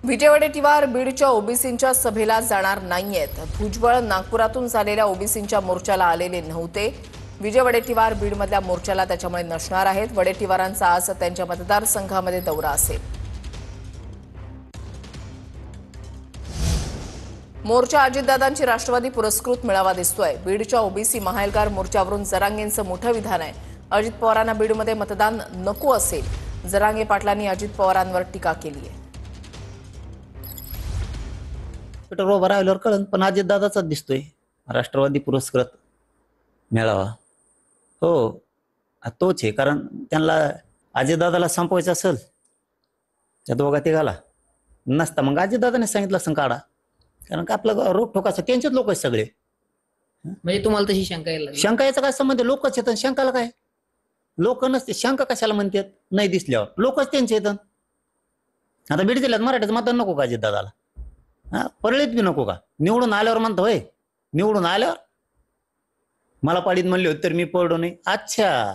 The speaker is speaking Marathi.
विजय वडेट्टीवार बीडच्या ओबीसींच्या सभेला जाणार नाहीयेत. भुजबळ नागपुरातून झालेल्या ओबीसींच्या मोर्चाला आलेले नव्हते. विजय वडेट्टीवार बीडमधल्या मोर्चाला त्याच्यामुळे नसणार आहेत. वडेट्टीवारांचा आज त्यांच्या मतदारसंघामध्ये दौरा असेल. मोर्चा अजितदादांची राष्ट्रवादी पुरस्कृत मेळावा दिसतोय. बीडच्या ओबीसी महाएल्गार मोर्चावरून जरांगेंचं मोठं विधान आहे. अजित पवारांना बीडमध्ये मतदान नको असेल. जरांगे पाटलांनी अजित पवारांवर टीका केली आहे. ट्विटरवर उभा राहिल्यावर कळन, पण अजितदादाचाच दिसतोय राष्ट्रवादी पुरस्कृत मेळावा. हो, तोच आहे. कारण त्यांना अजितदादाला संपवायचं असेल त्या दोघा तिघाला नसता मग अजितदादाने सांगितलं असं काढा. कारण का आपलं रोख ठोकाचं त्यांचेच लोक आहेत सगळे. म्हणजे तुम्हाला तशी शंका यायला लागली? शंका याचा काय संबंध? लोकच येतात, शंकाला काय? लोक नसते, शंका कशाला म्हणतात? नाही दिसल्यावर लोकच त्यांचे येतात. आता बीड जिल्ह्यात मराठीचं मतदान नको का अजितदादाला? परळीत बी नको का? निवडून आल्यावर म्हणतो होय, निवडून आल्यावर मला पाडीत म्हणले होते तर मी पडलो नाही. अच्छा,